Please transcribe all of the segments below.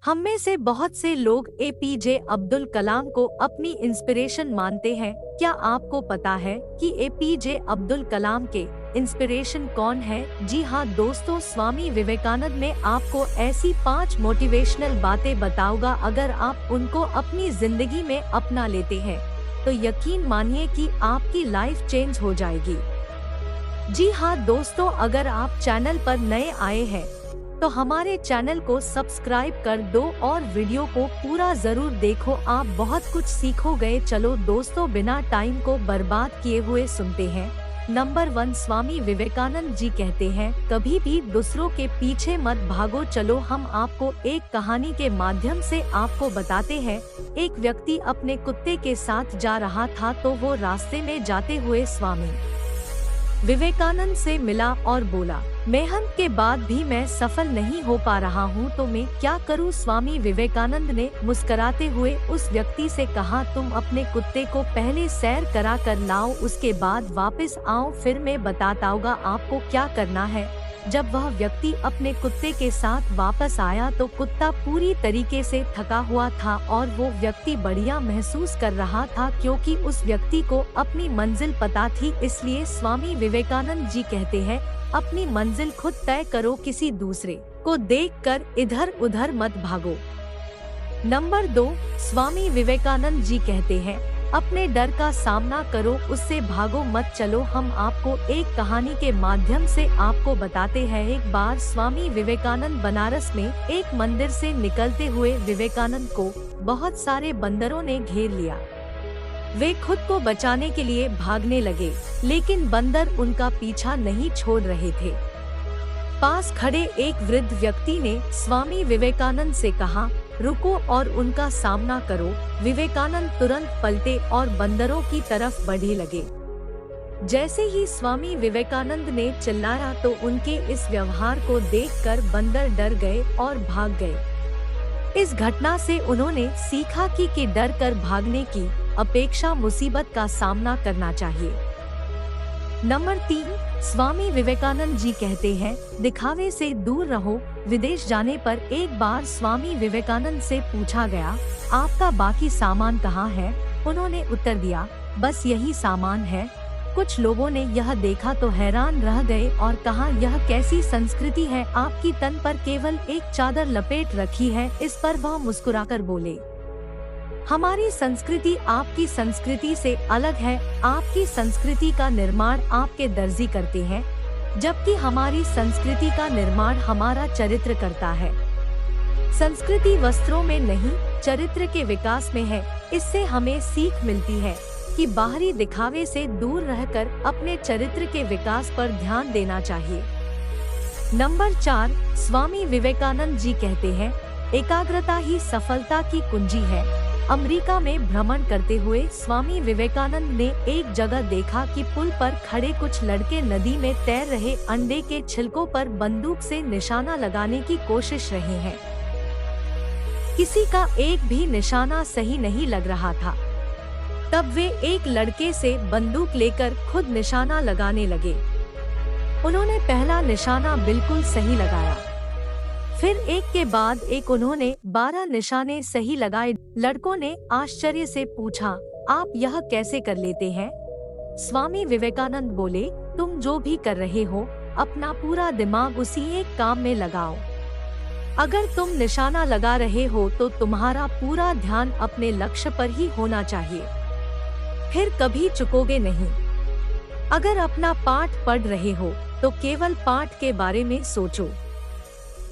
हम में से बहुत से लोग एपीजे अब्दुल कलाम को अपनी इंस्पिरेशन मानते हैं। क्या आपको पता है कि एपीजे अब्दुल कलाम के इंस्पिरेशन कौन है? जी हाँ दोस्तों, स्वामी विवेकानंद ने आपको ऐसी 5 मोटिवेशनल बातें बताऊंगा। अगर आप उनको अपनी जिंदगी में अपना लेते हैं तो यकीन मानिए कि आपकी लाइफ चेंज हो जाएगी। जी हाँ दोस्तों, अगर आप चैनल पर नए आए हैं तो हमारे चैनल को सब्सक्राइब कर दो और वीडियो को पूरा जरूर देखो, आप बहुत कुछ सीखोगे। चलो दोस्तों, बिना टाइम को बर्बाद किए हुए सुनते हैं। नंबर 1, स्वामी विवेकानंद जी कहते हैं, कभी भी दूसरों के पीछे मत भागो। चलो हम आपको एक कहानी के माध्यम से आपको बताते हैं। एक व्यक्ति अपने कुत्ते के साथ जा रहा था तो वो रास्ते में जाते हुए स्वामी विवेकानंद से मिला और बोला, मेहनत के बाद भी मैं सफल नहीं हो पा रहा हूँ तो मैं क्या करूँ? स्वामी विवेकानंद ने मुस्कुराते हुए उस व्यक्ति से कहा, तुम अपने कुत्ते को पहले सैर करा कर लाओ, उसके बाद वापस आओ, फिर मैं बताता हूँ आपको क्या करना है। जब वह व्यक्ति अपने कुत्ते के साथ वापस आया तो कुत्ता पूरी तरीके से थका हुआ था और वो व्यक्ति बढ़िया महसूस कर रहा था क्योंकि उस व्यक्ति को अपनी मंजिल पता थी। इसलिए स्वामी विवेकानंद जी कहते हैं, अपनी मंजिल खुद तय करो, किसी दूसरे को देखकर इधर उधर मत भागो। नंबर 2, स्वामी विवेकानंद जी कहते हैं, अपने डर का सामना करो, उससे भागो मत। चलो हम आपको एक कहानी के माध्यम से आपको बताते हैं। एक बार स्वामी विवेकानंद बनारस में एक मंदिर से निकलते हुए विवेकानंद को बहुत सारे बंदरों ने घेर लिया। वे खुद को बचाने के लिए भागने लगे, लेकिन बंदर उनका पीछा नहीं छोड़ रहे थे। पास खड़े एक वृद्ध व्यक्ति ने स्वामी विवेकानंद से कहा, रुको और उनका सामना करो। विवेकानंद तुरंत पलटे और बंदरों की तरफ बढ़ने लगे। जैसे ही स्वामी विवेकानंद ने चिल्लाया तो उनके इस व्यवहार को देखकर बंदर डर गए और भाग गए। इस घटना से उन्होंने सीखा कि डर कर भागने की अपेक्षा मुसीबत का सामना करना चाहिए। नंबर 3, स्वामी विवेकानंद जी कहते हैं, दिखावे से दूर रहो। विदेश जाने पर एक बार स्वामी विवेकानंद से पूछा गया, आपका बाकी सामान कहाँ है? उन्होंने उत्तर दिया, बस यही सामान है। कुछ लोगों ने यह देखा तो हैरान रह गए और कहा, यह कैसी संस्कृति है, आपकी तन पर केवल एक चादर लपेट रखी है। इस पर वह मुस्कुराकर बोले, हमारी संस्कृति आपकी संस्कृति से अलग है। आपकी संस्कृति का निर्माण आपके दर्जी करते हैं, जबकि हमारी संस्कृति का निर्माण हमारा चरित्र करता है। संस्कृति वस्त्रों में नहीं, चरित्र के विकास में है। इससे हमें सीख मिलती है कि बाहरी दिखावे से दूर रहकर अपने चरित्र के विकास पर ध्यान देना चाहिए। नंबर 4, स्वामी विवेकानंद जी कहते हैं, एकाग्रता ही सफलता की कुंजी है। अमेरिका में भ्रमण करते हुए स्वामी विवेकानंद ने एक जगह देखा कि पुल पर खड़े कुछ लड़के नदी में तैर रहे अंडे के छिलकों पर बंदूक से निशाना लगाने की कोशिश रहे हैं। किसी का एक भी निशाना सही नहीं लग रहा था। तब वे एक लड़के से बंदूक लेकर खुद निशाना लगाने लगे। उन्होंने पहला निशाना बिल्कुल सही लगाया, फिर एक के बाद एक उन्होंने 12 निशाने सही लगाए। लड़कों ने आश्चर्य से पूछा, आप यह कैसे कर लेते हैं? स्वामी विवेकानंद बोले, तुम जो भी कर रहे हो अपना पूरा दिमाग उसी एक काम में लगाओ। अगर तुम निशाना लगा रहे हो तो तुम्हारा पूरा ध्यान अपने लक्ष्य पर ही होना चाहिए, फिर कभी चुकोगे नहीं। अगर अपना पाठ पढ़ रहे हो तो केवल पाठ के बारे में सोचो।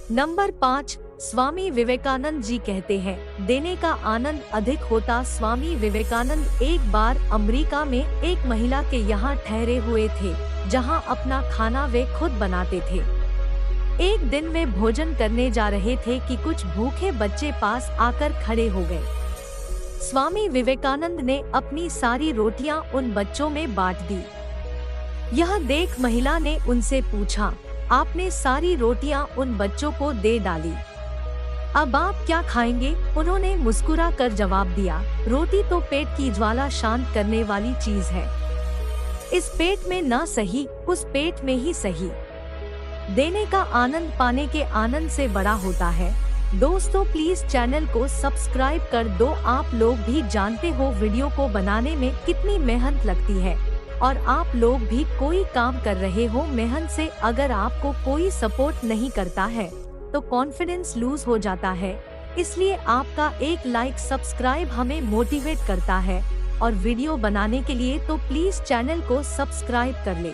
नंबर 5, स्वामी विवेकानंद जी कहते हैं, देने का आनंद अधिक होता। स्वामी विवेकानंद एक बार अमेरिका में एक महिला के यहाँ ठहरे हुए थे, जहाँ अपना खाना वे खुद बनाते थे। एक दिन वे भोजन करने जा रहे थे कि कुछ भूखे बच्चे पास आकर खड़े हो गए। स्वामी विवेकानंद ने अपनी सारी रोटियां उन बच्चों में बांट दी। यह देख महिला ने उनसे पूछा, आपने सारी रोटियां उन बच्चों को दे डाली, अब आप क्या खाएंगे? उन्होंने मुस्कुरा कर जवाब दिया, रोटी तो पेट की ज्वाला शांत करने वाली चीज है। इस पेट में ना सही, उस पेट में ही सही। देने का आनंद पाने के आनंद से बड़ा होता है। दोस्तों प्लीज चैनल को सब्सक्राइब कर दो। आप लोग भी जानते हो वीडियो को बनाने में कितनी मेहनत लगती है, और आप लोग भी कोई काम कर रहे हो मेहनत से, अगर आपको कोई सपोर्ट नहीं करता है तो कॉन्फिडेंस लूज हो जाता है। इसलिए आपका एक लाइक सब्सक्राइब हमें मोटिवेट करता है, और वीडियो बनाने के लिए तो प्लीज चैनल को सब्सक्राइब कर ले।